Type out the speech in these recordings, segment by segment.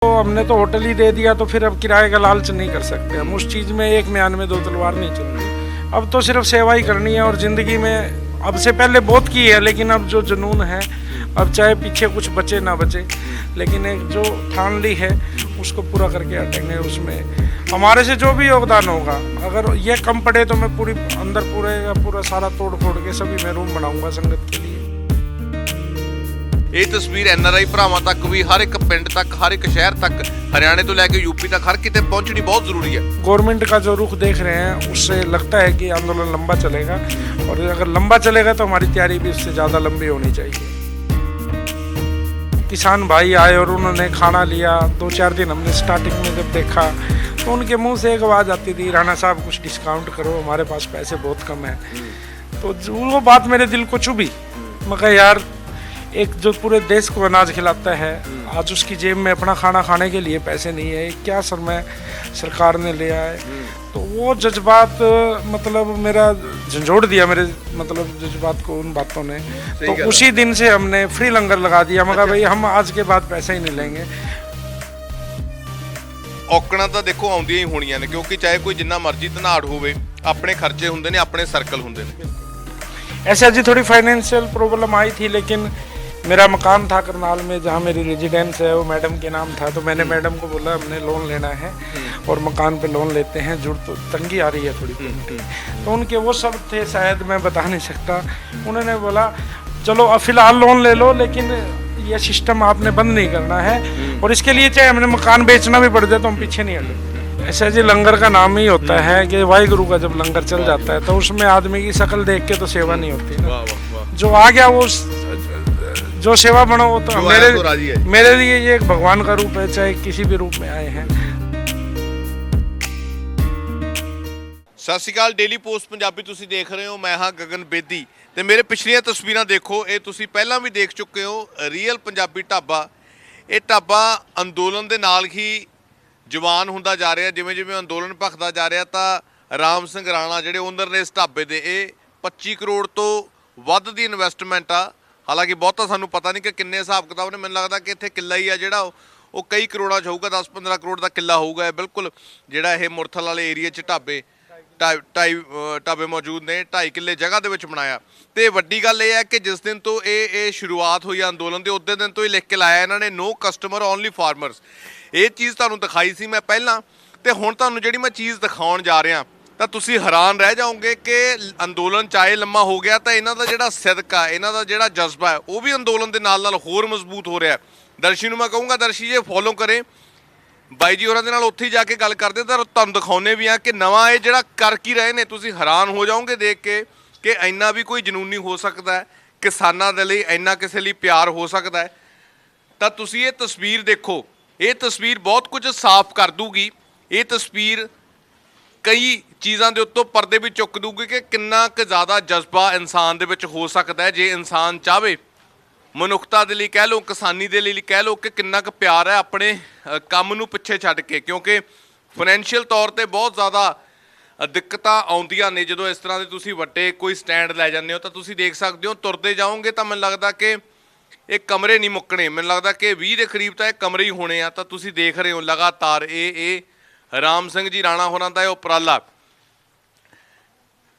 तो हमने तो होटल ही दे दिया, तो फिर अब किराए का लालच नहीं कर सकते हम। उस चीज़ में एक म्यान में दो तलवार नहीं चलती। अब तो सिर्फ सेवा ही करनी है, और ज़िंदगी में अब से पहले बहुत की है, लेकिन अब जो जुनून है, अब चाहे पीछे कुछ बचे ना बचे, लेकिन एक जो ठान ली है उसको पूरा करके हटेंगे। उसमें हमारे से जो भी योगदान होगा, अगर ये कम पड़े तो मैं पूरी अंदर पूरा सारा तोड़ फोड़ के सभी मैं रूम बनाऊंगा संगत के लिए। ਇਹ ਤਸਵੀਰ ਐਨਆਰਆਈ ਭਰਾਵਾਂ ਤੱਕ ਵੀ, ਹਰ ਇੱਕ ਪਿੰਡ ਤੱਕ, ਹਰ ਇੱਕ ਸ਼ਹਿਰ ਤੱਕ, ਹਰਿਆਣੇ ਤੋਂ ਲੈ ਕੇ यूपी तक हर किते पहुंचनी बहुत जरूरी है। गवर्नमेंट का जो रुख देख रहे हैं उससे लगता है कि आंदोलन लंबा चलेगा, और अगर लंबा चलेगा तो हमारी तैयारी भी उससे ज़्यादा लंबी होनी चाहिए। किसान भाई आए और उन्होंने खाना लिया, 2-4 दिन हमने स्टार्टिंग में जब देखा तो उनके मुंह से एक आवाज़ आती थी, राणा साहब कुछ डिस्काउंट करो, हमारे पास पैसे बहुत कम है। तो वो बात मेरे दिल को चुभी। मैं कहा यार, एक जो पूरे देश को अनाज खिलाता है, आज उसकी जेब में अपना खाना खाने के लिए पैसे नहीं है, क्या सरकार ने लिया है। तो वो जज्बात मतलब मेरा झंझोड़ दिया, मेरे मतलब जज्बात को उन बातों ने। तो उसी दिन से हमने फ्री लंगर लगा दिया। मगर भाई हम आज के बाद पैसा ही नहीं लेंगे। ਔਕੜਾਂ ਤਾਂ ਦੇਖੋ ਆਉਂਦੀਆਂ ਹੀ ਹੋਣੀਆਂ ਨੇ, ਕਿਉਂਕਿ ਚਾਹੇ ਕੋਈ ਜਿੰਨਾ ਮਰਜ਼ੀ ਧਨਾੜ ਹੋਵੇ, ਆਪਣੇ ਖਰਚੇ ਹੁੰਦੇ ਨੇ, ਆਪਣੇ ਸਰਕਲ ਹੁੰਦੇ ਨੇ। ऐसे जी थोड़ी फाइनेंशियल प्रॉब्लम आई थी, लेकिन मेरा मकान था करनाल में जहाँ मेरी रेजिडेंस है, वो मैडम के नाम था। तो मैंने मैडम को बोला हमने लोन लेना है और मकान पे लोन लेते हैं, तो तंगी आ रही है थोड़ी। तो उनके वो सब थे, शायद मैं बता नहीं सकता। उन्होंने बोला चलो अब फिलहाल लोन ले लो, लेकिन ये सिस्टम आपने बंद नहीं करना है, और इसके लिए चाहे हमने मकान बेचना भी पड़ जाए तो हम पीछे नहीं हटेंगे। ऐसा जी लंगर का नाम ही होता है कि वाहिगुरु का जब लंगर चल जाता है तो उसमें आदमी की शक्ल देख के तो सेवा नहीं होती ना। जो आ गया वो जो सेवा बनो, वो तो मेरे लिए ये एक भगवान का रूप है, चाहे किसी भी रूप में आए हैं। ਸਤਿ ਸ਼੍ਰੀ ਅਕਾਲ, ਡੇਲੀ ਪੋਸਟ ਪੰਜਾਬੀ ਤੁਸੀਂ ਦੇਖ ਰਹੇ ਹੋ। ਮੈਂ ਹਾਂ ਗਗਨ ਬੇਦੀ, ਤੇ ਮੇਰੇ ਪਿਛਲੀਆਂ ਤਸਵੀਰਾਂ ਦੇਖੋ, ਇਹ ਤੁਸੀਂ ਪਹਿਲਾਂ ਵੀ ਦੇਖ ਚੁੱਕੇ ਹੋ। ਰੀਅਲ ਪੰਜਾਬੀ ਢਾਬਾ, ਇਹ ਢਾਬਾ ਅੰਦੋਲਨ ਦੇ ਨਾਲ ਹੀ ਜਵਾਨ ਹੁੰਦਾ ਜਾ ਰਿਹਾ। ਜਿਵੇਂ ਜਿਵੇਂ ਅੰਦੋਲਨ ਭਖਦਾ ਜਾ ਰਿਹਾ, ਤਾਂ ਰਾਮ ਸਿੰਘ ਰਾਣਾ ਜਿਹੜੇ ਓਨਰ ਨੇ ਇਸ ਢਾਬੇ ਦੇ, ਇਹ 25 ਕਰੋੜ ਤੋਂ ਵੱਧ ਦੀ ਇਨਵੈਸਟਮੈਂਟ ਆ। ਹਾਲਾਂਕਿ ਬਹੁਤਾ ਸਾਨੂੰ ਪਤਾ ਨਹੀਂ ਕਿ ਕਿੰਨੇ ਹਿਸਾਬ ਕਿਤਾਬ ਨੇ। ਮੈਨੂੰ ਲੱਗਦਾ ਕਿ ਇੱਥੇ ਕਿੱਲਾ ਹੀ ਆ ਜਿਹੜਾ ਉਹ ਕਈ ਕਰੋੜਾਂ 'ਚ ਹੋਊਗਾ, 10-15 ਕਰੋੜ ਦਾ ਕਿੱਲਾ ਹੋਊਗਾ। ਇਹ ਬਿਲਕੁਲ ਜਿਹੜਾ ਇਹ ਮੁਰਥਲ ਵਾਲੇ ਏਰੀਆ 'ਚ ਢਾਬੇ ਮੌਜੂਦ ਨੇ, 2.5 ਕਿੱਲੇ ਜਗ੍ਹਾ ਦੇ ਵਿੱਚ ਬਣਾਇਆ। ਤੇ ਵੱਡੀ ਗੱਲ ਇਹ ਹੈ ਕਿ ਜਿਸ ਦਿਨ ਤੋਂ ਇਹ ਸ਼ੁਰੂਆਤ ਹੋਈ ਅੰਦੋਲਨ ਦੇ, ਉਸੇ ਦਿਨ ਤੋਂ ਹੀ ਲਿਖ ਕੇ ਲਾਇਆ ਇਹਨਾਂ ਨੇ, ਨੋ ਕਸਟਮਰ ਓਨਲੀ ਫਾਰਮਰਸ। ਇਹ ਚੀਜ਼ ਤੁਹਾਨੂੰ ਦਿਖਾਈ ਸੀ ਮੈਂ ਪਹਿਲਾਂ, ਤੇ ਹੁਣ ਤੁਹਾਨੂੰ ਜਿਹੜੀ ਮੈਂ ਚੀਜ਼ ਦਿਖਾਉਣ ਜਾ ਰਿਹਾ ਤਾਂ ਤੁਸੀਂ ਹੈਰਾਨ ਰਹਿ ਜਾਓਗੇ ਕਿ ਅੰਦੋਲਨ ਚਾਹੇ ਲੰਮਾ ਹੋ ਗਿਆ, ਤਾਂ ਇਹਨਾਂ ਦਾ ਜਿਹੜਾ ਸਿਦਕਾ, ਇਹਨਾਂ ਦਾ ਜਿਹੜਾ ਜਜ਼ਬਾ ਹੈ, ਉਹ ਵੀ ਅੰਦੋਲਨ ਦੇ ਨਾਲ ਨਾਲ ਹੋਰ ਮਜ਼ਬੂਤ ਹੋ ਰਿਹਾ। ਦਰਸ਼ੀ ਨੂੰ ਮੈਂ ਕਹੂੰਗਾ, ਦਰਸ਼ੀ ਜੇ ਫੋਲੋ ਕਰੇ ਬਾਈ ਜੀ ਹੋਰਾਂ ਦੇ ਨਾਲ, ਉੱਥੇ ਹੀ ਜਾ ਕੇ ਗੱਲ ਕਰਦੇ ਤਾਂ ਤੁਹਾਨੂੰ ਦਿਖਾਉਂਦੇ ਵੀ ਆ ਕਿ ਨਵਾਂ ਇਹ ਜਿਹੜਾ ਕਰ ਕੀ ਰਹੇ ਨੇ। ਤੁਸੀਂ ਹੈਰਾਨ ਹੋ ਜਾਓਗੇ ਦੇਖ ਕੇ ਕਿ ਇੰਨਾ ਵੀ ਕੋਈ ਜਨੂਨੀ ਹੋ ਸਕਦਾ ਹੈ, ਕਿਸਾਨਾਂ ਦੇ ਲਈ ਇੰਨਾ ਕਿਸੇ ਲਈ ਪਿਆਰ ਹੋ ਸਕਦਾ ਹੈ। ਤਾਂ ਤੁਸੀਂ ਇਹ ਤਸਵੀਰ ਦੇਖੋ, ਇਹ ਤਸਵੀਰ ਬਹੁਤ ਕੁਝ ਸਾਫ਼ ਕਰ ਦੂਗੀ। ਇਹ ਤਸਵੀਰ ਕਈ ਚੀਜ਼ਾਂ ਦੇ ਉੱਤੋਂ ਪਰਦੇ ਵੀ ਚੁੱਕ ਦੂਗੀ ਕਿ ਕਿੰਨਾ ਕੁ ਜ਼ਿਆਦਾ ਜਜ਼ਬਾ ਇਨਸਾਨ ਦੇ ਵਿੱਚ ਹੋ ਸਕਦਾ ਹੈ, ਜੇ ਇਨਸਾਨ ਚਾਹਵੇ। ਮਨੁੱਖਤਾ ਦੇ ਲਈ ਕਹਿ ਲਓ, ਕਿਸਾਨੀ ਦੇ ਲਈ ਕਹਿ ਲਓ, ਕਿ ਕਿੰਨਾ ਕੁ ਪਿਆਰ ਹੈ ਆਪਣੇ ਕੰਮ ਨੂੰ ਪਿੱਛੇ ਛੱਡ ਕੇ। ਕਿਉਂਕਿ ਫਾਈਨੈਂਸ਼ੀਅਲ ਤੌਰ 'ਤੇ ਬਹੁਤ ਜ਼ਿਆਦਾ ਦਿੱਕਤਾਂ ਆਉਂਦੀਆਂ ਨੇ ਜਦੋਂ ਇਸ ਤਰ੍ਹਾਂ ਦੇ ਤੁਸੀਂ ਵੱਡੇ ਕੋਈ ਸਟੈਂਡ ਲੈ ਜਾਂਦੇ ਹੋ। ਤਾਂ ਤੁਸੀਂ ਦੇਖ ਸਕਦੇ ਹੋ, ਤੁਰਦੇ ਜਾਓਗੇ ਤਾਂ ਮੈਨੂੰ ਲੱਗਦਾ ਕਿ ਇਹ ਕਮਰੇ ਨਹੀਂ ਮੁੱਕਣੇ। ਮੈਨੂੰ ਲੱਗਦਾ ਕਿ 20 ਦੇ ਕਰੀਬ ਤਾਂ ਇਹ ਕਮਰੇ ਹੀ ਹੋਣੇ ਆ। ਤਾਂ ਤੁਸੀਂ ਦੇਖ ਰਹੇ ਹੋ ਲਗਾਤਾਰ ਇਹ ਰਾਮ ਸਿੰਘ ਜੀ ਰਾਣਾ ਹੋਰਾਂ ਦਾ ਇਹ ਉਪਰਾਲਾ।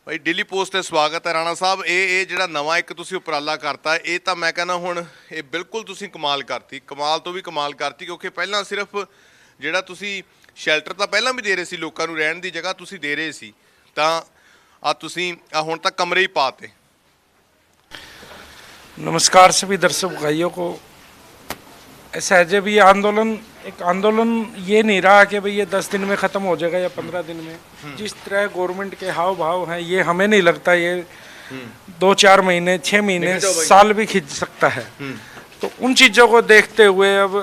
ਭਾਈ ਡੇਲੀ ਪੋਸਟ 'ਤੇ ਸਵਾਗਤ ਹੈ ਰਾਣਾ ਸਾਹਿਬ। ਇਹ ਜਿਹੜਾ ਨਵਾਂ ਇੱਕ ਤੁਸੀਂ ਉਪਰਾਲਾ ਕਰਤਾ, ਇਹ ਤਾਂ ਮੈਂ ਕਹਿੰਦਾ ਹੁਣ ਇਹ ਬਿਲਕੁਲ ਤੁਸੀਂ ਕਮਾਲ ਕਰਤੀ, ਕਮਾਲ ਤੋਂ ਵੀ ਕਮਾਲ ਕਰਤੀ। ਕਿਉਂਕਿ ਪਹਿਲਾਂ ਸਿਰਫ ਜਿਹੜਾ ਤੁਸੀਂ ਸ਼ੈਲਟਰ ਤਾਂ ਪਹਿਲਾਂ ਵੀ ਦੇ ਰਹੇ ਸੀ, ਲੋਕਾਂ ਨੂੰ ਰਹਿਣ ਦੀ ਜਗ੍ਹਾ ਤੁਸੀਂ ਦੇ ਰਹੇ ਸੀ, ਤਾਂ ਆ ਤੁਸੀਂ ਹੁਣ ਤੱਕ ਕਮਰੇ ਹੀ ਪਾਤੇ। नमस्कार सभी दर्शक भाइयों को। ऐसा है जब ये आंदोलन ये नहीं रहा कि भाई ये 10 दिन में ख़त्म हो जाएगा या 15 दिन में। जिस तरह गवर्नमेंट के हाव भाव हैं, ये हमें नहीं लगता ये 2-4 महीने, 6 महीने, साल भी खींच सकता है। तो उन चीज़ों को देखते हुए अब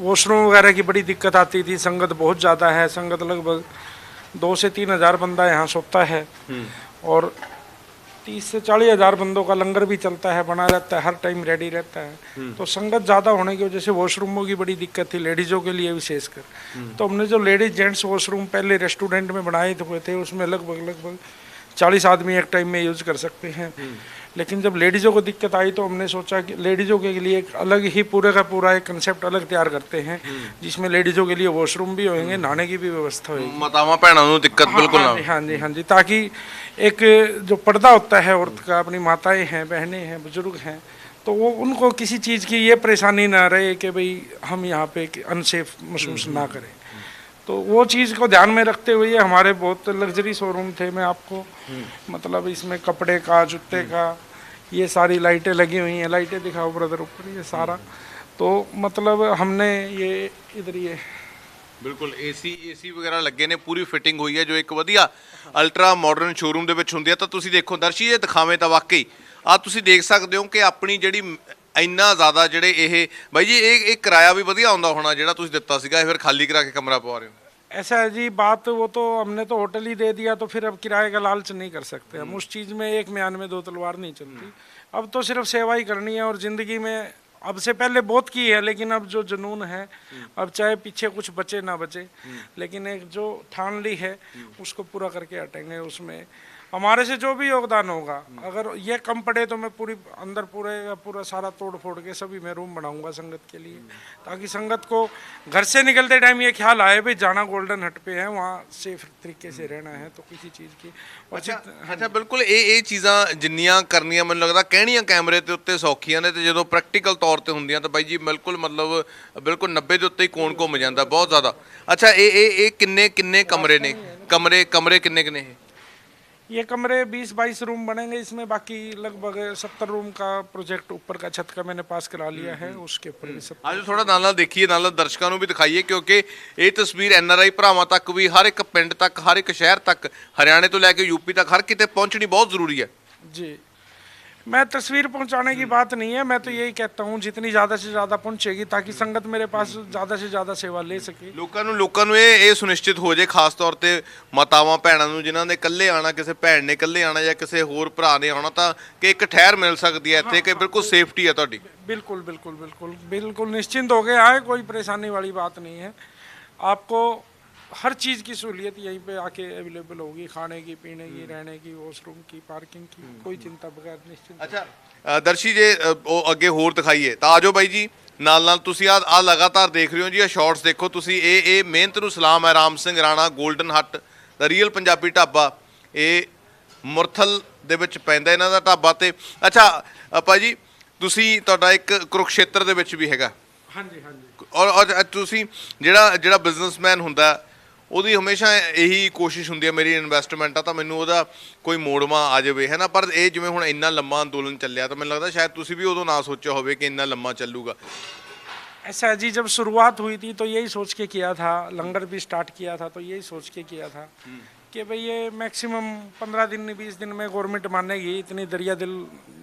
वॉशरूम वगैरह की बड़ी दिक्कत आती थी। संगत बहुत ज़्यादा है, संगत लगभग 2 से 3 हज़ार बंदा यहाँ सोता है, और 30 से 40 हज़ार बंदों का लंगर भी चलता है, बना रहता है, हर टाइम रेडी रहता है। तो संगत ज़्यादा होने की वजह से वॉशरूमों की बड़ी दिक्कत थी, लेडीज़ों के लिए विशेषकर। तो हमने जो लेडीज़ जेंट्स वॉशरूम पहले रेस्टोरेंट में बनाए हुए थे, उसमें लगभग 40 आदमी एक टाइम में यूज़ कर सकते हैं। लेकिन जब लेडीज़ों को दिक्कत आई तो हमने सोचा कि लेडीज़ों के लिए एक अलग ही पूरे का पूरा एक कंसेप्ट अलग तैयार करते हैं, जिसमें लेडीज़ों के लिए वॉशरूम भी होंगे, नहाने की भी व्यवस्था होगी। ਮਾਤਾਵਾਂ ਭੈਣਾਂ ਨੂੰ ਦਿੱਕਤ ਬਿਲकुल ना हाँ जी, हाँ जी, हाँ जी, ताकि एक जो पर्दा होता है औरत का, अपनी माताएं हैं, बहनें हैं, बुजुर्ग हैं, तो वो उनको किसी चीज़ की ये परेशानी ना रहे कि भाई हम यहाँ पे अनसेफ महसूस ना करें। तो वो चीज़ को ध्यान में रखते हुए हमारे बहुत लग्जरी शोरूम थे। मैं आपको मतलब इसमें कपड़े का, जूते का, ये सारी लाइटें लगी हुई हैं, लाइटें दिखाओ ब्रदर ऊपर, ये सारा। तो मतलब हमने ये इधर ये ਬਿਲਕੁਲ ਏਸੀ ਵਗੈਰਾ ਲੱਗੇ ਨੇ, ਪੂਰੀ ਫਿਟਿੰਗ ਹੋਈ ਹੈ ਜੋ ਇੱਕ ਵਧੀਆ ਅਲਟਰਾ ਮਾਡਰਨ ਸ਼ੋਰੂਮ ਦੇ ਵਿੱਚ ਹੁੰਦੀ ਹੈ। ਤਾਂ ਤੁਸੀਂ ਦੇਖੋ ਦਰਸ਼ੀ, ਇਹ ਦਿਖਾਵੇਂ ਤਾਂ ਵਾਕਈ ਆ ਤੁਸੀਂ ਦੇਖ ਸਕਦੇ ਹੋ ਕਿ ਆਪਣੀ ਜਿਹੜੀ ਇੰਨਾ ਜ਼ਿਆਦਾ ਜਿਹੜੇ ਇਹ ਬਾਈ ਜੀ ਇਹ ਕਿਰਾਇਆ ਵੀ ਵਧੀਆ ਆਉਂਦਾ ਹੋਣਾ ਜਿਹੜਾ ਤੁਸੀਂ ਦਿੱਤਾ ਸੀਗਾ, ਇਹ ਫਿਰ ਖਾਲੀ ਕਰਾ ਕੇ ਕਮਰਾ ਪਵਾ ਰਹੇ ਹੋ। ऐसा है जी, बात वो तो हमने तो होटल ही दे दिया, तो फिर अब किराए का लालच नहीं कर सकते हम। उस चीज़ में एक म्यान में दो तलवार नहीं चलती। अब तो सिर्फ सेवा ही करनी है, और ज़िंदगी में अब से पहले बहुत की है, लेकिन अब जो जुनून है, अब चाहे पीछे कुछ बचे ना बचे, लेकिन एक जो ठान ली है उसको पूरा करके हटेंगे। उसमें हमारे से जो भी योगदान होगा, अगर ये कम पड़े तो मैं पूरी अंदर पूरा सारा तोड़ फोड़ के सभी मैं रूम बनाऊंगा संगत के लिए, ताकि संगत को घर से निकलते टाइम ये ख्याल आए भाई जाना गोल्डन हट पे है, वहाँ सेफ तरीके से रहना है। तो किसी चीज़ की ਅੱਛਾ ਬਿਲਕੁਲ ਇਹ ਚੀਜ਼ਾਂ ਜਿੰਨੀਆਂ ਕਰਨੀਆਂ ਮੈਨੂੰ ਲੱਗਦਾ ਕਹਿਣੀਆਂ ਕੈਮਰੇ ਦੇ ਉੱਤੇ ਸੌਖੀਆਂ ਨੇ, ਤੇ ਜਦੋਂ ਪ੍ਰੈਕਟੀਕਲ ਤੌਰ ਤੇ ਹੁੰਦੀਆਂ ਤਾਂ ਬਾਈ ਜੀ ਬਿਲਕੁਲ ਮਤਲਬ ਬਿਲਕੁਲ 90 ਦੇ ਉੱਤੇ ਹੀ ਕੋਣ ਘੁੰਮ ਜਾਂਦਾ ਬਹੁਤ ਜ਼ਿਆਦਾ। ਅੱਛਾ ਇਹ ਕਿੰਨੇ ਕਮਰੇ ਨੇ, ਕਮਰੇ ਕਿੰਨੇ ਇਹ? ये कमरे 20-22 रूम बनेंगे इसमें, बाकी लगभग 70 रूम का प्रोजेक्ट ऊपर का छत का मैंने पास करा लिया है, उसके ऊपर भी सब। ਆਜੋ ਥੋੜਾ ਨਾਲ ਦੇਖੀਏ, ਨਾਲ ਦਰਸ਼ਕਾਂ ਨੂੰ ਵੀ ਦਿਖਾਈਏ, ਕਿਉਂਕਿ ਇਹ ਤਸਵੀਰ ਐਨਆਰਆਈ ਭਰਾਵਾਂ ਤੱਕ ਵੀ, ਹਰ ਇੱਕ ਪਿੰਡ ਤੱਕ, ਹਰ ਇੱਕ ਸ਼ਹਿਰ ਤੱਕ, ਹਰਿਆਣੇ ਤੋਂ ਲੈ ਕੇ ਯੂਪੀ ਤੱਕ ਹਰ ਕਿਤੇ ਪਹੁੰਚਣੀ ਬਹੁਤ ਜ਼ਰੂਰੀ ਹੈ। जी, मैं तस्वीर पहुंचाने की बात नहीं है, मैं तो यही कहता हूं जितनी ज़्यादा से ज़्यादा पहुंचेगी, ताकि संगत मेरे पास ज़्यादा से ज़्यादा सेवा ले सके। ਲੋਕਾਂ ਨੂੰ ਇਹ ਸੁਨਿਸ਼ਚਿਤ ਹੋ ਜੇ, ਖਾਸ ਤੌਰ ਤੇ ਮਾਤਾਵਾਂ ਭੈਣਾਂ ਨੂੰ ਜਿਨ੍ਹਾਂ ਨੇ ਇਕੱਲੇ ਆਣਾ, ਕਿਸੇ ਭੈਣ ਨੇ ਇਕੱਲੇ ਆਣਾ ਜਾਂ ਕਿਸੇ ਹੋਰ ਭਰਾ ਨੇ ਆਉਣਾ, ਤਾਂ ਕਿ ਇੱਕ ਠਹਿਰ ਮਿਲ ਸਕਦੀ ਹੈ ਇੱਥੇ, ਕਿ ਬਿਲਕੁਲ ਸੇਫਟੀ ਹੈ ਤੁਹਾਡੀ। बिल्कुल बिल्कुल बिल्कुल बिल्कुल निश्चिंत हो गए आए, कोई परेशानी वाली बात नहीं है। आपको हर चीज़ की सहूलियत यहीं पे आके अवेलेबल होगी, खाने की, पीने की, रहने की, वॉशरूम की, पार्किंग की, कोई चिंता बगैर निश्चिंत। ਅੱਛਾ ਦਰਸ਼ੀ ਜੇ ਉਹ ਅੱਗੇ ਹੋਰ ਦਿਖਾਈਏ ਤਾਂ ਆਜੋ ਬਾਈ ਜੀ, ਨਾਲ ਤੁਸੀਂ ਆ ਲਗਾਤਾਰ ਦੇਖ ਰਹੇ ਹੋ ਜੀ, ਇਹ ਸ਼ਾਰਟਸ ਦੇਖੋ ਤੁਸੀਂ, ਇਹ ਮਿਹਨਤ ਨੂੰ ਸਲਾਮ ਹੈ। ਰਾਮ ਸਿੰਘ ਰਾਣਾ ਗੋਲਡਨ ਹੱਟ ਦਾ ਰੀਅਲ ਪੰਜਾਬੀ ਢਾਬਾ, ਇਹ ਮੁਰਥਲ ਦੇ ਵਿੱਚ ਪੈਂਦਾ ਇਹਨਾਂ ਦਾ ਢਾਬਾ। ਤੇ ਅੱਛਾ ਆਪਾਂ ਜੀ ਤੁਸੀਂ ਤੁਹਾਡਾ ਇੱਕ ਕੁਰੂਕਸ਼ੇਤਰ ਦੇ ਵਿੱਚ ਵੀ ਹੈਗਾ। ਹਾਂਜੀ ਹਾਂਜੀ। ਔਰ ਤੁਸੀਂ ਜਿਹੜਾ ਬਿਜ਼ਨਸਮੈਨ ਹੁੰਦਾ ਉਹਦੀ ਹਮੇਸ਼ਾ ਇਹੀ ਕੋਸ਼ਿਸ਼ ਹੁੰਦੀ ਹੈ, ਮੇਰੀ ਇਨਵੈਸਟਮੈਂਟ ਆ ਤਾਂ ਮੈਨੂੰ ਉਹਦਾ ਕੋਈ ਮੋੜਵਾਂ ਆ ਜਾਵੇ, ਹੈ ਨਾ। ਪਰ ਇਹ ਜਿਵੇਂ ਹੁਣ ਇੰਨਾ ਲੰਮਾ ਅੰਦੋਲਨ ਚੱਲਿਆ, ਤਾਂ ਮੈਨੂੰ ਲੱਗਦਾ ਸ਼ਾਇਦ ਤੁਸੀਂ ਵੀ ਉਦੋਂ ਨਾ ਸੋਚਿਆ ਹੋਵੇ कि ਇੰਨਾ ਲੰਮਾ ਚੱਲੂਗਾ। ऐसा है जी, जब शुरुआत हुई थी तो यही सोच के किया था, लंगर भी स्टार्ट किया था तो यही सोच के किया था कि भाई ये मैक्सिमम 15 दिन 20 दिन में गवर्नमेंट मानेगी, इतनी दरिया दिल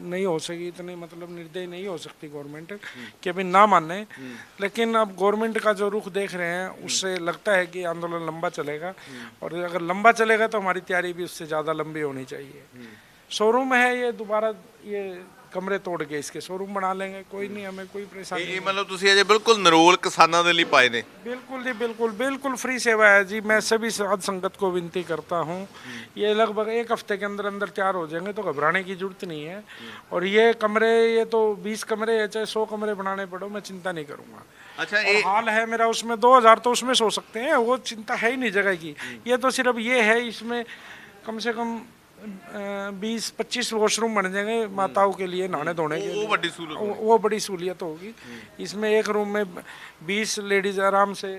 नहीं हो सकी, इतनी मतलब निर्दयी नहीं हो सकती गवर्नमेंट कि भाई ना माने। लेकिन अब गवर्नमेंट का जो रुख देख रहे हैं उससे लगता है कि आंदोलन लंबा चलेगा, और अगर लंबा चलेगा तो हमारी तैयारी भी उससे ज़्यादा लंबी होनी चाहिए। शोरूम है ये, दोबारा ये कमरे तोड़ के इसके शोरूम बना लेंगे, कोई नहीं, हमें कोई परेशानी नहीं। मतलब ਤੁਸੀਂ ਅਜੇ ਬਿਲਕੁਲ ਨਰੋਲ ਕਿਸਾਨਾਂ ਦੇ ਲਈ ਪਾਏ ਨੇ। बिल्कुल जी, बिल्कुल बिल्कुल फ्री सेवा है जी। मैं सभी साध संगत को विनती करता हूँ, ये लगभग 1 हफ्ते के अंदर अंदर तैयार हो जाएंगे, तो घबराने की जरूरत नहीं है। और ये कमरे, ये तो 20 कमरे है, चाहे 100 कमरे बनाने पड़ो, मैं चिंता नहीं करूँगा। अच्छा और हाल है मेरा उसमें 2000, तो उसमें सो सकते हैं, वो चिंता है ही नहीं जगह की। ये तो सिर्फ ये है, इसमें कम से कम 20-25 वॉशरूम बन जाएंगे माताओं के लिए नहाने धोने के लिए, वो बड़ी सहूलियत होगी। इसमें एक रूम में 20 लेडीज आराम से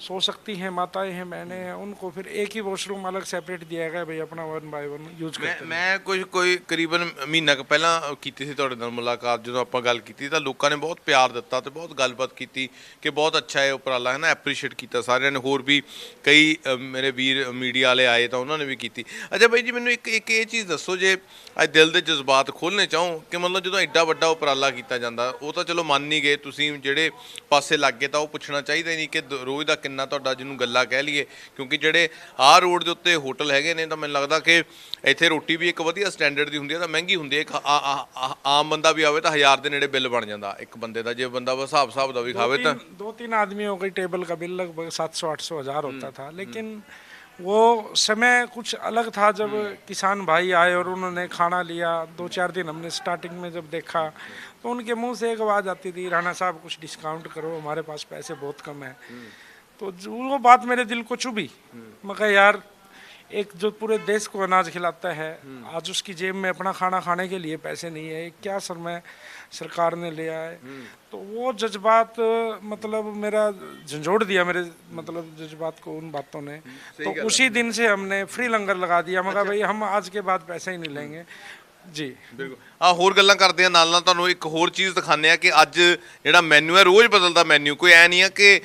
सो सकती हैं, माताएं हैं, बहनें हैं, उनको फिर एक ही वॉशरूम अलग सेपरेट दिया गया भाई, अपना 1 बाय 1 यूज करते हैं। ਮੈਂ ਕੋਈ ਕਰੀਬਨ ਮਹੀਨਾ ਕੁ ਪਹਿਲਾਂ ਕੀਤੀ ਸੀ ਤੁਹਾਡੇ ਨਾਲ ਮੁਲਾਕਾਤ, ਜਦੋਂ ਆਪਾਂ ਗੱਲ ਕੀਤੀ ਤਾਂ ਲੋਕਾਂ ਨੇ ਬਹੁਤ ਪਿਆਰ ਦਿੱਤਾ ਤੇ ਬਹੁਤ ਗੱਲਬਾਤ ਕੀਤੀ ਕਿ ਬਹੁਤ ਅੱਛਾ ਹੈ ਉਪਰਾਲਾ, ਹੈ ਨਾ। ਐਪਰੀਸ਼ੀਏਟ ਕੀਤਾ ਸਾਰਿਆਂ ਨੇ, ਹੋਰ ਵੀ ਕਈ ਮੇਰੇ ਵੀਰ ਮੀਡੀਆ ਵਾਲੇ ਆਏ ਤਾਂ ਉਹਨਾਂ ਨੇ ਵੀ ਕੀਤੀ। ਅੱਛਾ ਬਾਈ ਜੀ ਮੈਨੂੰ ਇੱਕ ਇਹ ਚੀਜ਼ ਦੱਸੋ, ਜੇ ਅੱਜ ਦਿਲ ਦੇ ਜਜ਼ਬਾਤ ਖੋਲ੍ਹਣੇ ਚਾਹੋ ਕਿ ਮਤਲਬ ਜਦੋਂ ਐਡਾ ਵੱਡਾ ਉਪਰਾਲਾ ਕੀਤਾ ਜਾਂਦਾ, ਉਹ ਤਾਂ ਚਲੋ ਮੰਨ ਨਹੀਂ ਗਏ ਤੁਸੀਂ, ਜਿਹੜੇ ਪਾਸੇ ਲੱਗ ਗਏ ਤਾਂ ਉਹ ਪੁੱਛਣਾ ਚਾਹੀਦਾ ਨਹੀਂ ਕਿ ਰੋਜ਼ ਦਾ ਕਿੰਨਾ ਤੁਹਾਡਾ ਜਿਹਨੂੰ ਗੱਲਾਂ ਕਹਿ ਲਈਏ, ਕਿਉਂਕਿ ਜਿਹੜੇ ਆਹ ਰੋਡ ਦੇ ਉੱਤੇ ਹੋਟਲ ਹੈਗੇ ਨੇ ਤਾਂ ਮੈਨੂੰ ਲੱਗਦਾ ਕਿ ਇੱਥੇ ਰੋਟੀ ਵੀ ਇੱਕ ਵਧੀਆ ਸਟੈਂਡਰਡ ਦੀ ਹੁੰਦੀ ਹੈ, ਤਾਂ ਮਹਿੰਗੀ ਹੁੰਦੀ ਹੈ। ਇੱਕ ਆਮ ਬੰਦਾ ਵੀ ਆਵੇ ਤਾਂ 1000 ਦੇ ਨੇੜੇ ਬਿੱਲ ਬਣ ਜਾਂਦਾ ਇੱਕ ਬੰਦੇ ਦਾ, ਜੇ ਬੰਦਾ ਹਿਸਾਬ ਦਾ ਵੀ ਖਾਵੇ ਤਾਂ 2-3 आदमियों के टेबल का बिल लगभग 700-800 हज़ार होता था। लेकिन वो समय कुछ अलग था जब किसान भाई आए और उन्होंने खाना लिया। 2-4 दिन हमने स्टार्टिंग में जब देखा तो उनके मुंह से एक आवाज़ आती थी, राणा साहब कुछ डिस्काउंट करो, हमारे पास पैसे बहुत कम है। तो वो बात मेरे दिल को चुभी। मैं कहा यार, एक जो पूरे देश को अनाज खिलाता है, आज उसकी जेब में अपना खाना खाने के लिए पैसे नहीं है, क्या समय सरकार ने लिया है। तो वो जज्बात मतलब मेरा झंझोड़ दिया, मेरे मतलब जज्बात को उन बातों ने। तो उसी दिन से हमने फ्री लंगर लगा दिया। मगर भाई हम आज के बाद पैसे ही नहीं लेंगे ਜੀ। ਬਿਲਕੁਲ ਆ ਹੋਰ ਗੱਲਾਂ ਕਰਦੇ ਆ ਨਾਲ ਨਾਲ ਤੁਹਾਨੂੰ ਇੱਕ ਹੋਰ ਚੀਜ਼ ਦਿਖਾਉਂਦੇ ਆ ਕਿ ਅੱਜ ਜਿਹੜਾ ਮੈਨੂ ਹੈ ਰੋਜ਼ ਬਦਲਦਾ ਮੈਨੂ, ਕੋਈ ਐ ਨਹੀਂ ਆ ਕਿ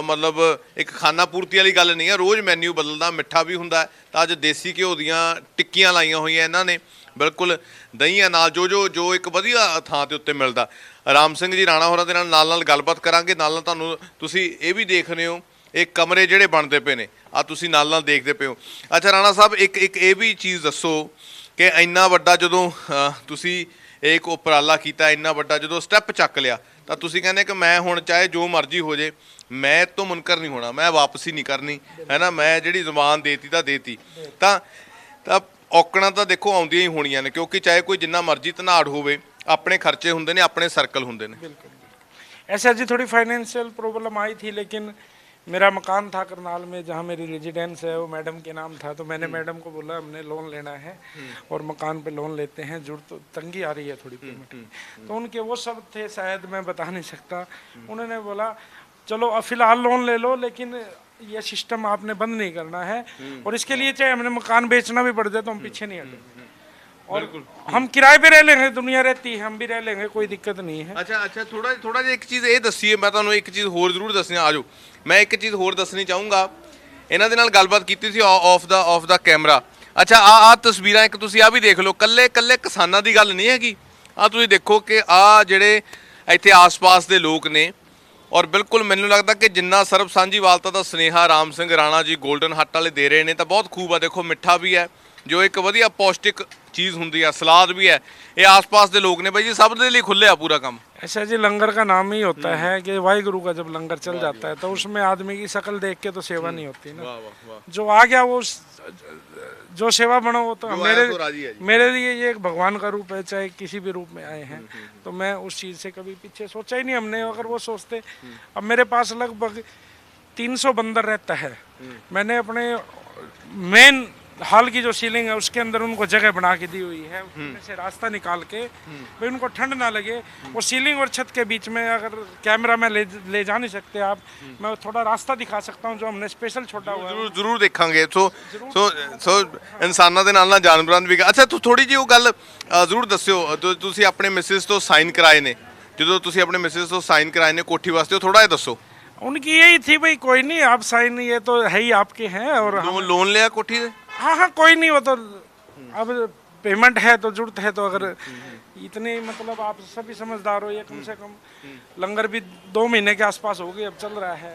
ਮਤਲਬ ਇੱਕ ਖਾਣਾ ਪੂਰਤੀ ਵਾਲੀ ਗੱਲ ਨਹੀਂ ਆ, ਰੋਜ਼ ਮੈਨੂ ਬਦਲਦਾ, ਮਿੱਠਾ ਵੀ ਹੁੰਦਾ। ਤਾਂ ਅੱਜ ਦੇਸੀ ਘਿਓ ਦੀਆਂ ਟਿੱਕੀਆਂ ਲਾਈਆਂ ਹੋਈਆਂ ਇਹਨਾਂ ਨੇ, ਬਿਲਕੁਲ ਦਹੀਂਆਂ ਨਾਲ, ਜੋ ਇੱਕ ਵਧੀਆ ਥਾਂ ਤੇ ਉੱਤੇ ਮਿਲਦਾ। ਰਾਮ ਸਿੰਘ ਜੀ ਰਾਣਾ ਹੋਰਾਂ ਦੇ ਨਾਲ ਨਾਲ ਗੱਲਬਾਤ ਕਰਾਂਗੇ। ਨਾਲ ਤੁਹਾਨੂੰ ਤੁਸੀਂ ਇਹ ਵੀ ਦੇਖ ਰਹੇ ਹੋ ਇਹ ਕਮਰੇ ਜਿਹੜੇ ਬਣਦੇ ਪਏ ਨੇ, ਆ ਤੁਸੀਂ ਨਾਲ ਦੇਖਦੇ ਪਏ ਹੋ। ਅੱਛਾ ਰਾਣਾ ਸਾਹਿਬ, ਇੱਕ ਇਹ ਵੀ ਚੀਜ਼ ਦੱਸੋ ਕਿ ਇੰਨਾ ਵੱਡਾ ਜਦੋਂ ਤੁਸੀਂ ਇੱਕ ਉਪਰਾਲਾ ਕੀਤਾ, ਇੰਨਾ ਵੱਡਾ ਜਦੋਂ ਸਟੈਪ ਚੱਕ ਲਿਆ, ਤਾਂ ਤੁਸੀਂ ਕਹਿੰਦੇ ਕਿ ਮੈਂ ਹੁਣ ਚਾਹੇ ਜੋ ਮਰਜ਼ੀ ਹੋ ਜੇ, ਮੈਂ ਤੋਂ ਮੁਨਕਰ ਨਹੀਂ ਹੋਣਾ, ਮੈਂ ਵਾਪਸੀ ਨਹੀਂ ਕਰਨੀ, ਹੈ ਨਾ, ਮੈਂ ਜਿਹੜੀ ਜ਼ੁਬਾਨ ਦੇਤੀ ਤਾਂ ਦੇਤੀ। ਤਾਂ ਔਕੜਾਂ ਤਾਂ ਦੇਖੋ ਆਉਂਦੀਆਂ ਹੀ ਹੋਣੀਆਂ ਨੇ, ਕਿਉਂਕਿ ਚਾਹੇ ਕੋਈ ਜਿੰਨਾ ਮਰਜ਼ੀ ਧਨਾੜ ਹੋਵੇ, ਆਪਣੇ ਖਰਚੇ ਹੁੰਦੇ ਨੇ, ਆਪਣੇ ਸਰਕਲ ਹੁੰਦੇ ਨੇ। बिल्कुल ऐसा जी, थोड़ी फाइनेंशियल प्रॉब्लम आई थी, लेकिन मेरा मकान था करनाल में जहाँ मेरी रेजिडेंस है, वो मैडम के नाम था। तो मैंने मैडम को बोला हमने लोन लेना है और मकान पे लोन लेते हैं, तो तंगी आ रही है थोड़ी पेमेंट की। तो उनके वो सब थे, शायद मैं बता नहीं सकता। उन्होंने बोला चलो अब फिलहाल लोन ले लो, लेकिन ये सिस्टम आपने बंद नहीं करना है, और इसके लिए चाहे हमने मकान बेचना भी पड़ जाए तो हम पीछे नहीं हटेंगे, और हम किराए पे रह लेंगे, दुनिया रहती है, हम भी रह लेंगे, कोई दिक्कत नहीं है। ਅੱਛਾ ਥੋੜਾ ਜਿਹਾ ਇੱਕ ਚੀਜ਼ ਇਹ ਦੱਸੀਏ, ਮੈਂ ਤੁਹਾਨੂੰ ਇੱਕ ਚੀਜ਼ ਹੋਰ ਜ਼ਰੂਰ ਦੱਸਣੀ, ਆਜੋ ਮੈਂ ਇੱਕ ਚੀਜ਼ ਹੋਰ ਦੱਸਣੀ ਚਾਹੂੰਗਾ। ਇਹਨਾਂ ਦੇ ਨਾਲ ਗੱਲਬਾਤ ਕੀਤੀ ਸੀ ਆਫ ਦਾ ਕੈਮਰਾ। ਅੱਛਾ ਆ ਤਸਵੀਰਾਂ ਇੱਕ ਤੁਸੀਂ ਆ ਵੀ ਦੇਖ ਲਓ, ਕੱਲੇ ਕਿਸਾਨਾਂ ਦੀ ਗੱਲ ਨਹੀਂ ਹੈਗੀ। ਆ ਤੁਸੀਂ ਦੇਖੋ ਕਿ ਆ ਜਿਹੜੇ ਇੱਥੇ ਆਸ-ਪਾਸ ਦੇ ਲੋਕ ਨੇ, ਔਰ ਬਿਲਕੁਲ ਮੈਨੂੰ ਲੱਗਦਾ ਕਿ ਜਿੰਨਾ ਸਰਬ ਸਾਂਝੀਵਾਲਤਾ ਦਾ ਸੁਨੇਹਾ ਰਾਮ ਸਿੰਘ ਰਾਣਾ ਜੀ ਗੋਲਡਨ ਹੱਟ ਵਾਲੇ ਦੇ ਰਹੇ ਨੇ, ਤਾਂ ਬਹੁਤ ਖੂਬ ਆ। ਦੇਖੋ ਮਿੱਠਾ ਵੀ ਹੈ, ਜੋ ਇੱਕ ਵਧੀਆ ਪੌਸ਼ਟਿਕ ਚੀਜ਼ ਹੁੰਦੀ ਆ, ਸਲਾਦ ਵੀ ਹੈ। ਇਹ ਆਸ-ਪਾਸ ਦੇ ਲੋਕ ਨੇ ਬਾਈ ਜੀ, ਸਭ ਦੇ ਲਈ ਖੁੱਲਿਆ ਪੂਰਾ ਕੰਮ। ऐसा जी, लंगर का नाम ही होता है कि वाहिगुरु का जब लंगर चल जाता है तो उसमें आदमी की शक्ल देख के तो सेवा नहीं होती ना। जो आ गया वो जो सेवा बनो, वो तो मेरे लिए ये एक भगवान का रूप है, चाहे किसी भी रूप में आए हैं। तो मैं उस चीज़ से कभी पीछे सोचा ही नहीं हमने। अगर वो सोचते, अब मेरे पास लगभग 300 बंदर रहता है। मैंने अपने मेन हॉल की जो सीलिंग है उसके अंदर उनको जगह बना के दी हुई है, उसमें से रास्ता निकाल के भाई उनको ठंड ना लगे। वो सीलिंग और छत के बीच में, अगर कैमरा में ले जा नहीं सकते आप, मैं थोड़ा रास्ता दिखा सकता हूँ जो हमने स्पेशल छोड़ा हुआ है। ਜ਼ਰੂਰ ਦੇਖਾਂਗੇ। ਸੋ ਇਨਸਾਨਾਂ ਦੇ ਨਾਲ ਜਾਨਵਰਾਂ ਦੀ ਵੀ। ਅੱਛਾ ਥੋੜੀ ਜਿਹੀ ਉਹ ਗੱਲ ਜ਼ਰੂਰ ਦੱਸਿਓ, ਤੁਸੀਂ ਆਪਣੇ ਮਿਸਿਸ ਤੋਂ ਸਾਈਨ ਕਰਾਏ ਨੇ, ਜਦੋਂ ਤੁਸੀਂ ਆਪਣੇ ਮਿਸਿਸ ਤੋਂ ਸਾਈਨ ਕਰਾਏ ਨੇ ਕੋਠੀ ਵਾਸਤੇ, ਉਹ ਥੋੜਾ ਜਿਹਾ ਦੱਸੋ। उनकी यही थी भाई, कोई नहीं आप साइन, ये तो है ही आपके हैं, और ਲੋਨ ਲਿਆ ਕੋਠੀ ਦੇ? हाँ कोई नहीं, वो तो अब पेमेंट है तो जरूरत है। तो अगर इतने मतलब आप सभी समझदार हो, ये कम से कम लंगर भी 2 महीने के आसपास हो गए, अब चल रहा है,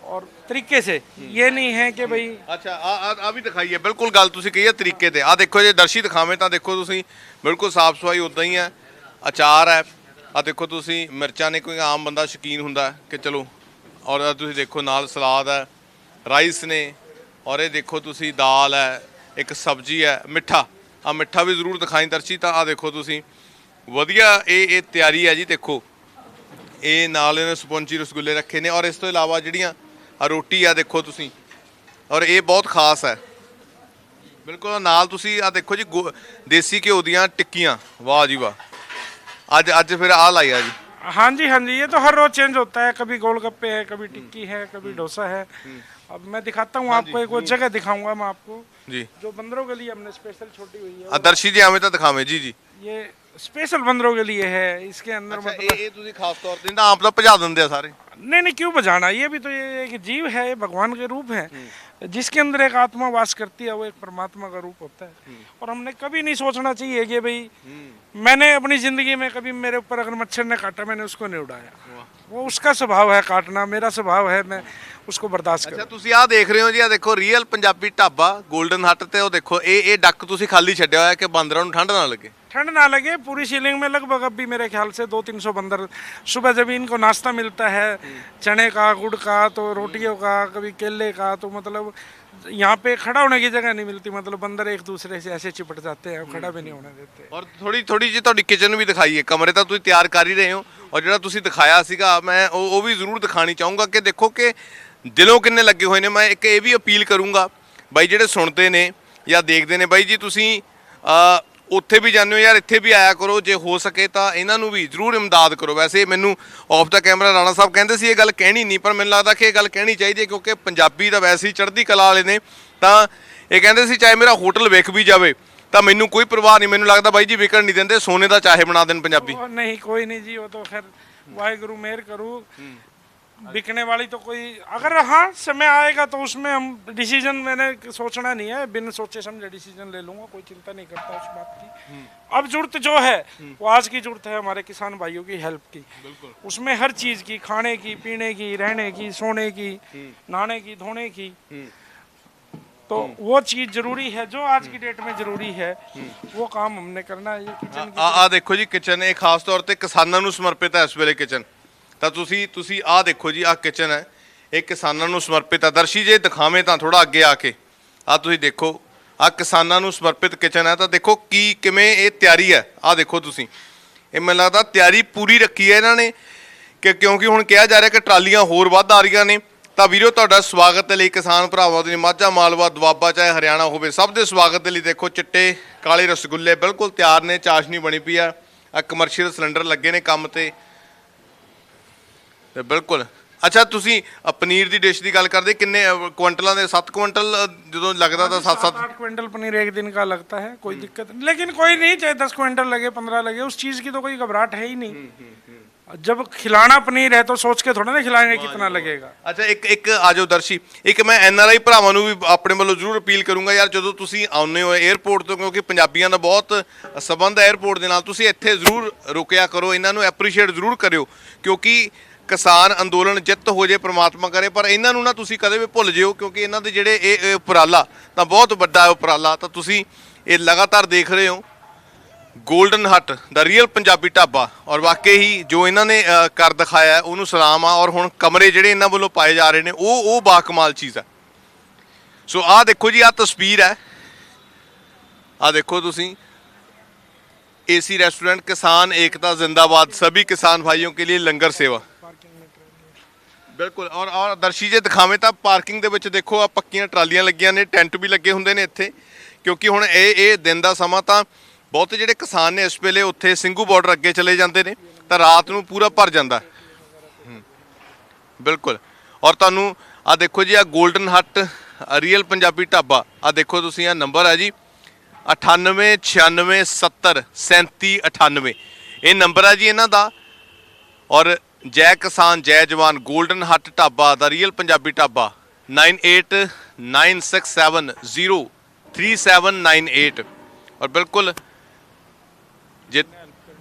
और तरीके से, ये नहीं है कि भाई। ਅੱਛਾ ਆ ਵੀ ਦਿਖਾਈਏ, ਬਿਲਕੁਲ ਗੱਲ ਤੁਸੀਂ ਕਹੀ ਹੈ ਤਰੀਕੇ ਤੇ। ਆ ਦੇਖੋ ਜੇ ਦਰਸ਼ੀ ਦਿਖਾਵੇਂ ਤਾਂ ਦੇਖੋ ਤੁਸੀਂ, ਬਿਲਕੁਲ ਸਾਫ ਸਫਾਈ ਉਦਾਂ ਹੀ ਹੈ। ਅਚਾਰ ਹੈ, ਆ ਦੇਖੋ ਤੁਸੀਂ, ਮਿਰਚਾਂ ਨੇ, ਕੋਈ ਆਮ ਬੰਦਾ ਸ਼ੌਕੀਨ ਹੁੰਦਾ ਕਿ ਚਲੋ, ਔਰ ਤੁਸੀਂ ਦੇਖੋ ਨਾਲ ਸਲਾਦ ਹੈ, ਰਾਈਸ ਨੇ, ਔਰ ਇਹ ਦੇਖੋ ਤੁਸੀਂ ਦਾਲ ਹੈ, ਇੱਕ ਸਬਜ਼ੀ ਹੈ, ਮਿੱਠਾ। ਆ ਮਿੱਠਾ ਵੀ ਜ਼ਰੂਰ ਦਿਖਾਈ ਦਰਸ਼ੀ। ਤਾਂ ਆ ਦੇਖੋ ਤੁਸੀਂ, ਵਧੀਆ ਇਹ ਤਿਆਰੀ ਹੈ ਜੀ। ਦੇਖੋ ਇਹ ਨਾਲ ਇਹਨੇ ਸਪੌਂਜੀ ਰਸਗੁੱਲੇ ਰੱਖੇ ਨੇ, ਔਰ ਇਸ ਤੋਂ ਇਲਾਵਾ ਜਿਹੜੀਆਂ ਆ ਰੋਟੀ ਆ ਦੇਖੋ ਤੁਸੀਂ, ਔਰ ਇਹ ਬਹੁਤ ਖਾਸ ਹੈ। ਬਿਲਕੁਲ ਨਾਲ ਤੁਸੀਂ ਆ ਦੇਖੋ ਜੀ, ਦੇਸੀ ਘਿਓ ਦੀਆਂ ਟਿੱਕੀਆਂ। ਵਾਹ ਜੀ ਵਾਹ। ਅੱਜ ਫਿਰ ਆ ਲਾਈ ਆ ਜੀ। हाँ जी, ये तो हर रोज चेंज होता है, कभी गोलगप्पे है, कभी टिक्की है, कभी डोसा है। अब मैं दिखाता हूँ आपको, एक वो जगह दिखाऊंगा मैं आपको जी, जो बंदरों के लिए हमने स्पेशल छोड़ी हुई है। दर्शी जी आवे तो दिखावे जी। ये स्पेशल बंदरों के लिए है, इसके अंदर मतलब ये ਤੁਸੀਂ ਖਾਸ ਤੌਰ ਤੇ ਤਾਂ ਆਪ ਤਾਂ ਭਜਾ ਦਿੰਦੇ ਆ ਸਾਰੇ। नहीं क्यों बजाना, ये भी तो ये एक जीव है, ये भगवान के रूप है, जिसके अंदर एक आत्मा वास करती है, वो एक परमात्मा का रूप होता है। और हमने कभी नहीं सोचना चाहिए कि भाई मैंने अपनी जिंदगी में कभी मेरे ऊपर अगर मच्छर ने काटा, मैंने उसको नहीं उड़ाया। वो उसका स्वभाव है काटना, मेरा स्वभाव है मैं उसको बर्दाश्त करूं। ਅੱਛਾ ਤੁਸੀਂ ਆਹ ਦੇਖ ਰਹੇ ਹੋ ਜੀ, ਆ ਦੇਖੋ ਰੀਅਲ ਪੰਜਾਬੀ ਢਾਬਾ ਗੋਲਡਨ ਹੱਟ ਤੇ। ਉਹ ਦੇਖੋ ਇਹ ਡੱਕ ਤੁਸੀਂ ਖਾਲੀ ਛੱਡਿਆ ਹੋਇਆ ਕਿ ਬਾਂਦਰਾਂ ਨੂੰ ਠੰਡ ਨਾ ਲੱਗੇ। ठंड ना लगे। पूरी सीलिंग में लगभग अब भी मेरे ख्याल से 200-300 बंदर, सुबह जब इनको नाश्ता मिलता है चने का, गुड़ का, तो रोटियों का, कभी केले का, तो मतलब यहाँ पे खड़ा होने की जगह नहीं मिलती। मतलब बंदर एक दूसरे से ऐसे चिपट जाते हैं, खड़ा भी नहीं होने देते। ਔਰ ਥੋੜੀ ਜੀ ਤੁਹਾਡੀ ਕਿਚਨ ਵੀ ਦਿਖਾਈਏ। ਕਮਰੇ ਤਾਂ ਤੁਸੀਂ ਤਿਆਰ ਕਰ ਹੀ ਰਹੇ ਹੋ, ਔਰ ਜਿਹੜਾ ਤੁਸੀਂ ਦਿਖਾਇਆ ਸੀਗਾ ਮੈਂ ਉਹ ਵੀ ਜ਼ਰੂਰ ਦਿਖਾਣੀ ਚਾਹੂੰਗਾ ਕਿ ਦੇਖੋ ਕਿ ਦਿਲੋਂ ਕਿੰਨੇ ਲੱਗੇ ਹੋਏ ਨੇ। ਮੈਂ ਇੱਕ ਇਹ ਵੀ ਅਪੀਲ ਕਰੂੰਗਾ ਬਾਈ ਜਿਹੜੇ ਸੁਣਦੇ ਨੇ ਜਾਂ ਦੇਖਦੇ ਨੇ, ਬਾਈ ਜੀ ਤੁਸੀਂ ਉੱਥੇ ਵੀ ਜਾਂਦੇ ਹੋ ਯਾਰ, ਇੱਥੇ ਵੀ ਆਇਆ ਕਰੋ, ਜੇ ਹੋ ਸਕੇ ਤਾਂ ਇਹਨਾਂ ਨੂੰ ਵੀ ਜ਼ਰੂਰ ਇਮਦਾਦ ਕਰੋ। ਵੈਸੇ ਮੈਨੂੰ ਆਫ ਦਾ ਕੈਮਰਾ ਰਾਣਾ ਸਾਹਿਬ ਕਹਿੰਦੇ ਸੀ ਇਹ ਗੱਲ ਕਹਿਣੀ ਨਹੀਂ, ਪਰ ਮੈਨੂੰ ਲੱਗਦਾ ਕਿ ਇਹ ਗੱਲ ਕਹਿਣੀ ਚਾਹੀਦੀ ਹੈ, ਕਿਉਂਕਿ ਪੰਜਾਬੀ ਤਾਂ ਵੈਸੇ ਹੀ ਚੜ੍ਹਦੀ ਕਲਾ ਵਾਲੇ ਨੇ। ਤਾਂ ਇਹ ਕਹਿੰਦੇ ਸੀ ਚਾਹੇ ਮੇਰਾ ਹੋਟਲ ਵਿਕ ਵੀ ਜਾਵੇ ਤਾਂ ਮੈਨੂੰ ਕੋਈ ਪਰਵਾਹ ਨਹੀਂ। ਮੈਨੂੰ ਲੱਗਦਾ ਬਾਈ ਜੀ ਵਿਕਣ ਨਹੀਂ ਦਿੰਦੇ, ਸੋਨੇ ਦਾ ਚਾਹੇ ਬਣਾ ਦੇਣ ਪੰਜਾਬੀ। नहीं, कोई नहीं जी, वो तो खैर वाहिगुरु मेहर करूँ। बिकने वाली तो कोई, अगर हाँ समय आएगा तो उसमें हम डिसीजन, मैंने सोचना नहीं है, बिन सोचे समझे डिसीजन ले लूंगा, कोई चिंता नहीं करता उस बात की। अब जरूरत जो है वो आज की जरूरत है हमारे किसान भाइयों की हेल्प की। उसमें हर चीज़ की, खाने की, पीने की, रहने की, सोने की, नहाने की, धोने की, तो वो चीज़ जरूरी है जो आज की डेट में जरूरी है। वो काम हमने करना है। ये किचन ਆ ਦੇਖੋ ਜੀ ਕਿਚਨ, ਇਹ ਖਾਸ ਤੌਰ ਤੇ ਕਿਸਾਨਾਂ ਨੂੰ ਸਮਰਪਿਤ ਹੈ ਇਸ ਵੇਲੇ ਕਿਚਨ। ਤਾਂ ਤੁਸੀਂ ਆਹ ਦੇਖੋ ਜੀ, ਆਹ ਕਿਚਨ ਹੈ, ਇਹ ਕਿਸਾਨਾਂ ਨੂੰ ਸਮਰਪਿਤ ਹੈ। ਦਰਸ਼ੀ ਜੇ ਦਿਖਾਵੇਂ ਤਾਂ ਥੋੜਾ ਅੱਗੇ ਆ ਕੇ ਆਹ ਤੁਸੀਂ ਦੇਖੋ, ਆਹ ਕਿਸਾਨਾਂ ਨੂੰ ਸਮਰਪਿਤ ਕਿਚਨ ਹੈ। ਤਾਂ ਦੇਖੋ ਕਿਵੇਂ ਇਹ ਤਿਆਰੀ ਹੈ। ਆਹ ਦੇਖੋ ਤੁਸੀਂ, ਇਹ ਮੈਨੂੰ ਲੱਗਦਾ ਤਿਆਰੀ ਪੂਰੀ ਰੱਖੀ ਹੈ ਇਹਨਾਂ ਨੇ, ਕਿ ਕਿਉਂਕਿ ਹੁਣ ਕਿਹਾ ਜਾ ਰਿਹਾ ਕਿ ਟਰਾਲੀਆਂ ਹੋਰ ਵੱਧ ਆ ਰਹੀਆਂ ਨੇ। ਤਾਂ ਵੀਰੋ ਤੁਹਾਡਾ ਸਵਾਗਤ ਦੇ ਲਈ ਕਿਸਾਨ ਭਰਾਵਾਂ ਦੇ ਮਾਝਾ, ਮਾਲਵਾ, ਦੁਆਬਾ, ਚਾਹੇ ਹਰਿਆਣਾ ਹੋਵੇ, ਸਭ ਦੇ ਸਵਾਗਤ ਦੇ ਲਈ ਦੇਖੋ ਚਿੱਟੇ ਕਾਲੇ ਰਸਗੁੱਲੇ ਬਿਲਕੁਲ ਤਿਆਰ ਨੇ, ਚਾਸ਼ਨੀ ਬਣੀ ਪਈ ਆ, ਕਮਰਸ਼ੀਅਲ ਸਿਲੰਡਰ ਲੱਗੇ ਨੇ ਕੰਮ ਤੇ ਬਿਲਕੁਲ। ਅੱਛਾ ਤੁਸੀਂ ਪਨੀਰ ਦੀ ਡਿਸ਼ ਦੀ ਗੱਲ ਕਰਦੇ, ਕਿੰਨੇ ਕੁਇੰਟਲਾਂ ਦੇ? 7 ਕੁਇੰਟਲ ਜਦੋਂ लगता था, 7-8 क्विंटल पनीर एक दिन का लगता है, कोई दिक्कत नहीं। लेकिन कोई नहीं, चाहे 10 क्विंटल लगे, 15 लगे, उस चीज़ की तो कोई घबराहट है ही नहीं। जब खिलाना पनीर है तो सोच के थोड़ा ना खिलाएंगे कितना लगेगा। ਅੱਛਾ ਇੱਕ ਆ ਜਾਓ ਦਰਸ਼ੀ, ਇੱਕ ਮੈਂ NRI ਭਰਾਵਾਂ ਨੂੰ ਵੀ ਆਪਣੇ ਵੱਲੋਂ ਜ਼ਰੂਰ ਅਪੀਲ ਕਰੂੰਗਾ ਯਾਰ, ਜਦੋਂ ਤੁਸੀਂ ਆਉਂਦੇ ਹੋ 에ਅਰਪੋਰਟ ਤੋਂ, ਕਿਉਂਕਿ ਪੰਜਾਬੀਆਂ ਦਾ ਬਹੁਤ ਸਬੰਧ ਹੈ 에ਅਰਪੋਰਟ ਦੇ ਨਾਲ, ਤੁਸੀਂ ਇੱਥੇ ਜ਼ਰੂਰ ਰੁਕਿਆ ਕਰੋ, ਇਹਨਾਂ ਨੂੰ ਐਪਰੀਸ਼ੀਏਟ ਜ਼ਰੂਰ ਕਰਿਓ, ਕਿਉਂਕਿ ਕਿਸਾਨ ਅੰਦੋਲਨ ਜਿੱਤ ਹੋ ਜੇ ਪ੍ਰਮਾਤਮਾ ਕਰੇ, ਪਰ ਇਹਨਾਂ ਨੂੰ ਨਾ ਤੁਸੀਂ ਕਦੇ ਵੀ ਭੁੱਲ ਜਿਓ, ਕਿਉਂਕਿ ਇਹਨਾਂ ਦੇ ਜਿਹੜੇ ਇਹ ਉਪਰਾਲਾ ਤਾਂ ਬਹੁਤ ਵੱਡਾ ਉਪਰਾਲਾ। ਤਾਂ ਤੁਸੀਂ ਇਹ ਲਗਾਤਾਰ ਦੇਖ ਰਹੇ ਹੋ ਗੋਲਡਨ ਹੱਟ ਦਾ ਰੀਅਲ ਪੰਜਾਬੀ ਢਾਬਾ, ਔਰ ਵਾਕਈ ਹੀ ਜੋ ਇਹਨਾਂ ਨੇ ਕਰ ਦਿਖਾਇਆ ਉਹਨੂੰ ਸਲਾਮ ਆ। ਔਰ ਹੁਣ ਕਮਰੇ ਜਿਹੜੇ ਇਹਨਾਂ ਵੱਲੋਂ ਪਾਏ ਜਾ ਰਹੇ ਨੇ ਉਹ ਬਾਕਮਾਲ ਚੀਜ਼ ਹੈ। ਸੋ ਆਹ ਦੇਖੋ ਜੀ, ਆਹ ਤਸਵੀਰ ਹੈ, ਆਹ ਦੇਖੋ ਤੁਸੀਂ, एसी रेस्टोरेंट, किसान एकता जिंदाबाद, सभी किसान भाइयों के लिए लंगर सेवा। बिल्कुल। और दर्शी जे दिखावे तो पार्किंग दे विच देखो आ पक्कियां ट्रालियां लगियां ने, टेंट भी लगे हुंदे ने इत्थे, क्योंकि हुण ये दिन दा समा तां बहुत जिहड़े किसान ने इस वेले उत्थे सिंघू बॉर्डर अगे चले जाते हैं, तो रात नूं पूरा भर जांदा। बिल्कुल। और तुहानूं आ देखो जी, आ गोल्डन हट रियल पंजाबी ढाबा, आ देखो तुसीं, आ नंबर है जी 9896703798, ये नंबर है जी इन्हां दा। और जय किसान जय जवान गोल्डन हट ढाबा दा रियल पंजाबी ढाबा 9896703798। और बिल्कुल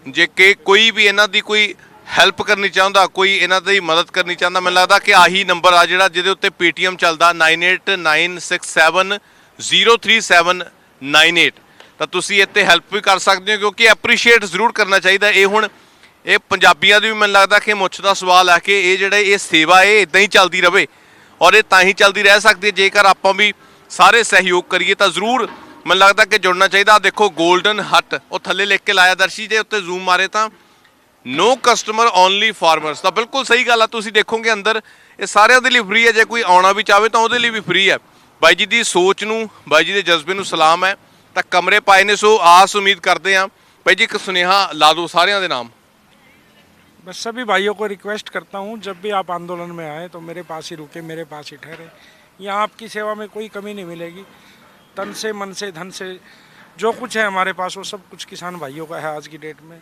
जे के कोई भी इन्हां दी कोई हैल्प करनी चाहता, कोई इन्हां दी मदद करनी चाहता, मैनूं लगदा कि आही नंबर आ जिहड़ा जिहदे उत्ते पेटीएम चलदा 9896703798। ਤਾਂ ਤੁਸੀਂ ਇੱਥੇ ਹੈਲਪ ਵੀ ਕਰ ਸਕਦੇ ਹੋ, ਕਿਉਂਕਿ ਐਪਰੀਸ਼ੀਏਟ ਜ਼ਰੂਰ ਕਰਨਾ ਚਾਹੀਦਾ। ਇਹ ਹੁਣ ਇਹ ਪੰਜਾਬੀਆਂ ਦੀ ਵੀ ਮੈਨੂੰ ਲੱਗਦਾ ਕਿ ਮੁੱਛ ਦਾ ਸਵਾਲ ਹੈ ਕਿ ਇਹ ਜਿਹੜੇ ਇਹ ਸੇਵਾ ਇਹ ਇਦਾਂ ਹੀ ਚੱਲਦੀ ਰਹੇ, ਔਰ ਇਹ ਤਾਂ ਹੀ ਚੱਲਦੀ ਰਹਿ ਸਕਦੀ ਹੈ ਜੇਕਰ ਆਪਾਂ ਵੀ ਸਾਰੇ ਸਹਿਯੋਗ ਕਰੀਏ। ਤਾਂ ਜ਼ਰੂਰ ਮੈਨੂੰ ਲੱਗਦਾ ਕਿ ਜੁੜਨਾ ਚਾਹੀਦਾ। ਦੇਖੋ ਗੋਲਡਨ ਹੱਟ, ਉਹ ਥੱਲੇ ਲਿਖ ਕੇ ਲਾਇਆ ਦਰਸ਼ੀ, ਜੇ ਉੱਤੇ ਜ਼ੂਮ ਮਾਰੇ ਤਾਂ नो कस्टमर ओनली फार्मर्स। ਤਾਂ ਬਿਲਕੁਲ ਸਹੀ ਗੱਲ ਆ। ਤੁਸੀਂ ਦੇਖੋਗੇ ਅੰਦਰ ਇਹ ਸਾਰਿਆਂ ਦੇ ਲਈ ਫ੍ਰੀ ਹੈ, ਜੇ ਕੋਈ ਆਉਣਾ ਵੀ ਚਾਹਵੇ ਤਾਂ ਉਹਦੇ ਲਈ ਵੀ ਫ੍ਰੀ ਹੈ। ਬਾਈ ਜੀ ਦੀ ਸੋਚ ਨੂੰ, ਬਾਈ ਜੀ ਦੇ ਜਜ਼ਬੇ ਨੂੰ ਸਲਾਮ ਹੈ। ਤਾਂ ਕਮਰੇ ਪਾਏ ਨੇ, ਸੋ ਆਸ ਉਮੀਦ ਕਰਦੇ ਹਾਂ ਬਾਈ ਜੀ ਇੱਕ ਸੁਨੇਹਾ ਲਾ ਦਿਓ ਸਾਰਿਆਂ ਦੇ ਨਾਮ। बस सभी भाइयों को रिक्वेस्ट करता हूँ, जब भी आप आंदोलन में आए तो मेरे पास ही रुके, मेरे पास ही ठहरे। यहाँ आपकी सेवा में कोई कमी नहीं मिलेगी। तन से, मन से, धन से, जो कुछ है हमारे पास वो सब कुछ किसान भाइयों का है आज की डेट में।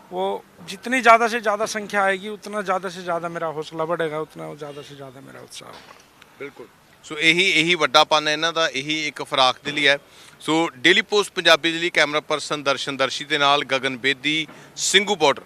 वो जितनी ज़्यादा से ज़्यादा संख्या आएगी उतना ज़्यादा से ज़्यादा मेरा हौसला बढ़ेगा, उतना ज़्यादा से ज़्यादा मेरा उत्साह होगा। बिल्कुल। सो यही ਵੱਡਾਪਨ ਹੈ ਇਹਨਾਂ ਦਾ, ਇਹੀ ਇੱਕ ਫਰਾਕ ਦੇ ਲਈ ਹੈ। ਸੋ ਡੇਲੀ ਪੋਸਟ ਪੰਜਾਬੀ ਦੇ ਲਈ ਕੈਮਰਾ ਪਰਸਨ ਦਰਸ਼ਨ ਦਰਸ਼ੀ ਦੇ ਨਾਲ ਗਗਨ ਬੇਦੀ, ਸਿੰਘੂ ਬਾਰਡਰ।